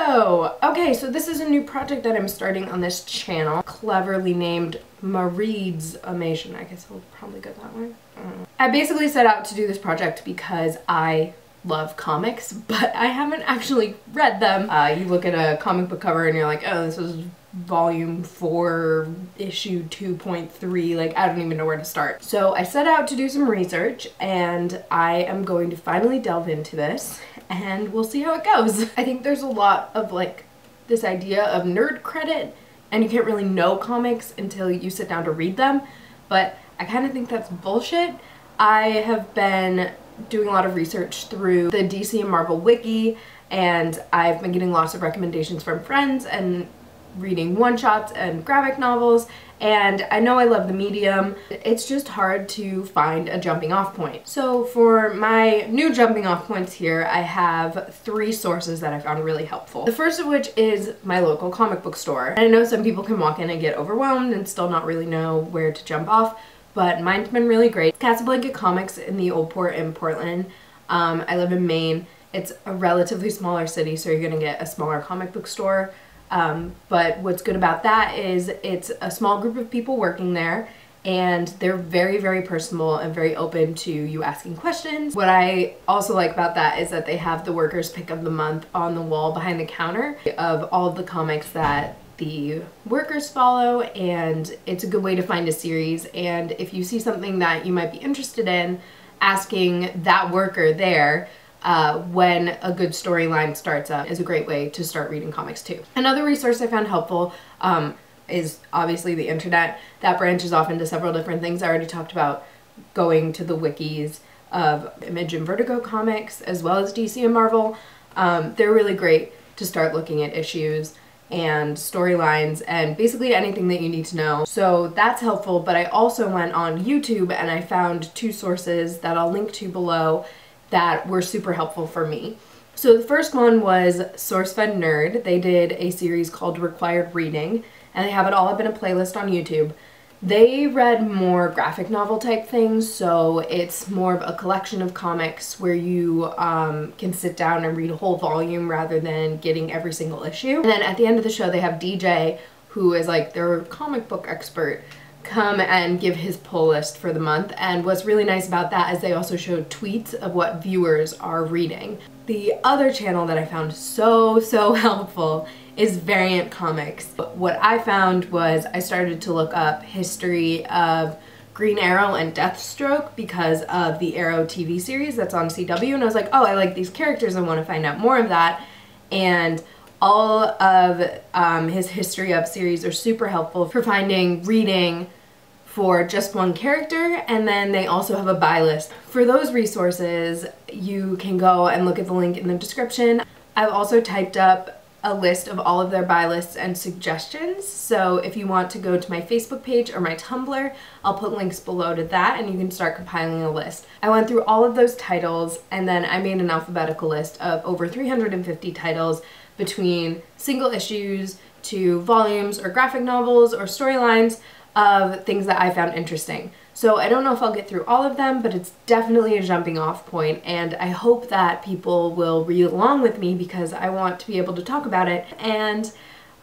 Hello! Okay, so this is a new project that I'm starting on this channel, cleverly named marissamation. I guess I'll probably go that way. I basically set out to do this project because I love comics, but I haven't actually read them. You look at a comic book cover and you're like, oh, this is volume 4, issue 2.3, like I don't even know where to start. So I set out to do some research and I am going to finally delve into this and we'll see how it goes. I think there's a lot of like this idea of nerd credit and you can't really know comics until you sit down to read them, but I kind of think that's bullshit. I have been doing a lot of research through the DC and Marvel wiki and I've been getting lots of recommendations from friends and reading one-shots and graphic novels, and I know I love the medium. It's just hard to find a jumping off point. So for my new jumping off points here, I have 3 sources that I found really helpful. The first of which is my local comic book store. And I know some people can walk in and get overwhelmed and still not really know where to jump off, but mine's been really great. Casablanca Comics in the Old Port in Portland. I live in Maine. It's a relatively smaller city, so you're gonna get a smaller comic book store. But what's good about that is it's a small group of people working there and they're very, very personable and very open to you asking questions. What I also like about that is that they have the workers pick of the month on the wall behind the counter of all of the comics that the workers follow, and it's a good way to find a series. And if you see something that you might be interested in, asking that worker there when a good storyline starts up is a great way to start reading comics too. Another resource I found helpful is obviously the internet. That branches off into several different things. I already talked about going to the wikis of Image and Vertigo comics as well as DC and Marvel. They're really great to start looking at issues and storylines and basically anything that you need to know. So that's helpful, but I also went on YouTube and I found 2 sources that I'll link to below that were super helpful for me. So the first one was SourceFed Nerd. They did a series called Required Reading, and they have it all up in a playlist on YouTube. They read more graphic novel type things, so it's more of a collection of comics where you can sit down and read a whole volume rather than getting every single issue. And then at the end of the show they have DJ, who is like their comic book expert, come and give his pull list for the month. And what's really nice about that is they also showed tweets of what viewers are reading. The other channel that I found so helpful is Variant Comics. What I found was I started to look up history of Green Arrow and Deathstroke because of the Arrow TV series that's on CW, and I was like, oh, I like these characters, I want to find out more of that. And all of his history of series are super helpful for finding reading for just one character, and then they also have a buy list. For those resources, you can go and look at the link in the description. I've also typed up a list of all of their buy lists and suggestions, so if you want to go to my Facebook page or my Tumblr, I'll put links below to that and you can start compiling a list. I went through all of those titles and then I made an alphabetical list of over 350 titles between single issues to volumes or graphic novels or storylines of things that I found interesting. So I don't know if I'll get through all of them, but it's definitely a jumping off point, and I hope that people will read along with me because I want to be able to talk about it, and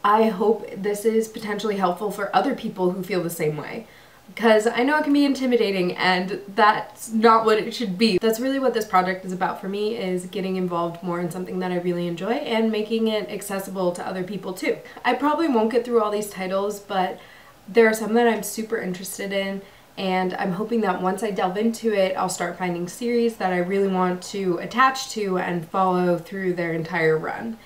I hope this is potentially helpful for other people who feel the same way. Because I know it can be intimidating and that's not what it should be. That's really what this project is about for me, is getting involved more in something that I really enjoy and making it accessible to other people too. I probably won't get through all these titles, but there are some that I'm super interested in, and I'm hoping that once I delve into it, I'll start finding series that I really want to attach to and follow through their entire run.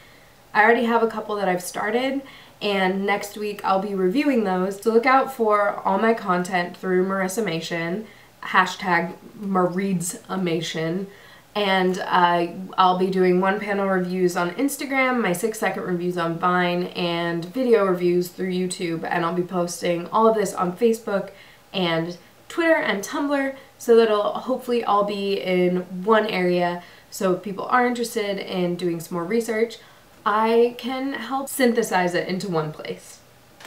I already have a couple that I've started, and next week I'll be reviewing those, so look out for all my content through marissamation, hashtag marissamation, and I'll be doing 1-panel reviews on Instagram, my 6-second reviews on Vine, and video reviews through YouTube, and I'll be posting all of this on Facebook and Twitter and Tumblr, so that it'll hopefully all be in one area, so if people are interested in doing some more research, I can help synthesize it into one place.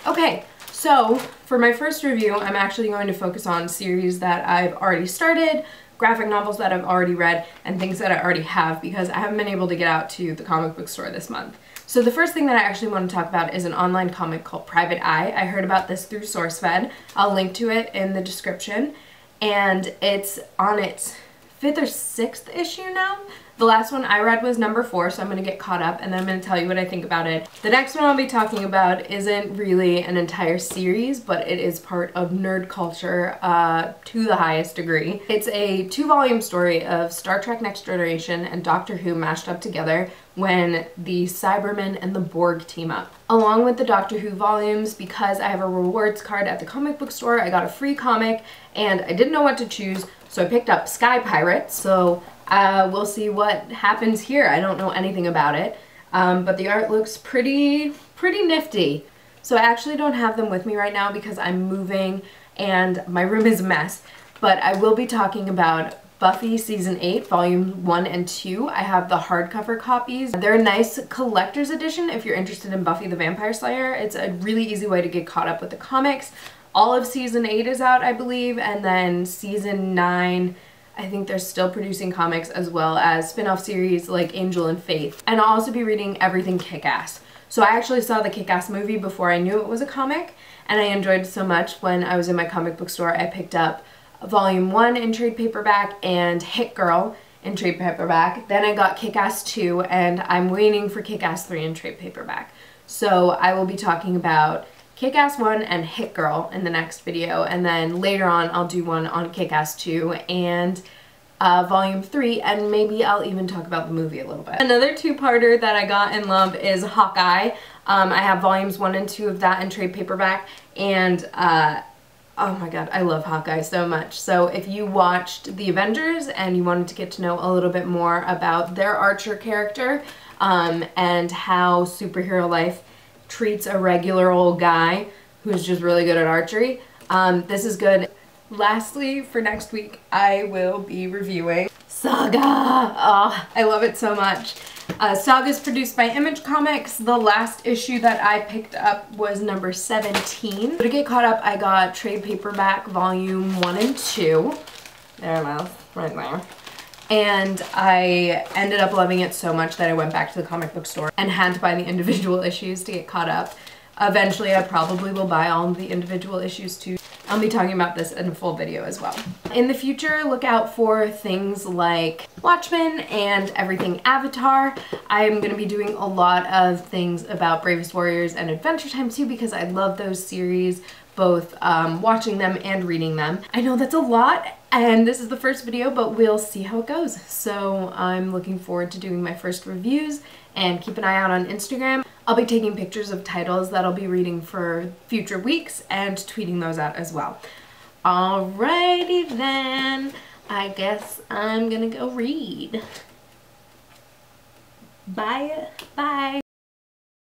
Okay, so for my first review, I'm actually going to focus on series that I've already started, graphic novels that I've already read and things that I already have because I haven't been able to get out to the comic book store this month. So the first thing that I actually want to talk about is an online comic called Private Eye. I heard about this through SourceFed. I'll link to it in the description. And it's on its 5th or 6th issue now. The last one I read was number 4, so I'm going to get caught up and then I'm going to tell you what I think about it. The next one I'll be talking about isn't really an entire series, but it is part of nerd culture to the highest degree. It's a 2-volume story of Star Trek Next Generation and Doctor Who mashed up together when the Cybermen and the Borg team up. Along with the Doctor Who volumes, because I have a rewards card at the comic book store, I got a free comic and I didn't know what to choose, so I picked up Sky Pirates. So we'll see what happens here. I don't know anything about it, but the art looks pretty nifty. So I actually don't have them with me right now because I'm moving and my room is a mess, but I will be talking about Buffy Season 8, Volume 1 and 2. I have the hardcover copies. They're a nice collector's edition if you're interested in Buffy the Vampire Slayer. It's a really easy way to get caught up with the comics. All of Season 8 is out, I believe, and then Season 9, I think they're still producing comics as well as spin-off series like Angel and Faith. And I'll also be reading everything Kick-Ass. So I actually saw the Kick-Ass movie before I knew it was a comic, and I enjoyed it so much when I was in my comic book store. I picked up Volume 1 in trade paperback and Hit Girl in trade paperback. Then I got Kick-Ass 2 and I'm waiting for Kick-Ass 3 in trade paperback. So I will be talking about Kick-Ass 1 and Hit Girl in the next video, and then later on I'll do one on Kick-Ass 2 and Volume 3, and maybe I'll even talk about the movie a little bit. Another 2-parter that I got in love is Hawkeye. I have Volumes 1 and 2 of that in trade paperback, and oh my god, I love Hawkeye so much. So if you watched The Avengers and you wanted to get to know a little bit more about their Archer character and how superhero life treats a regular old guy who's just really good at archery, this is good. Lastly, for next week, I will be reviewing Saga. Oh, I love it so much. Saga is produced by Image Comics. The last issue that I picked up was number 17. To get caught up, I got trade paperback Volume 1 and 2. There it is, right there. And I ended up loving it so much that I went back to the comic book store and had to buy the individual issues to get caught up. Eventually, I probably will buy all of the individual issues too. I'll be talking about this in a full video as well. In the future, look out for things like Watchmen and everything Avatar. I'm going to be doing a lot of things about Bravest Warriors and Adventure Time too because I love those series, both watching them and reading them. I know that's a lot, and this is the first video, but we'll see how it goes. So I'm looking forward to doing my first reviews, and keep an eye out on Instagram. I'll be taking pictures of titles that I'll be reading for future weeks and tweeting those out as well. Alrighty then, I guess I'm gonna go read. Bye. Bye.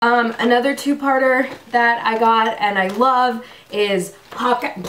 Another 2-parter that I got and I love is Hawkeye.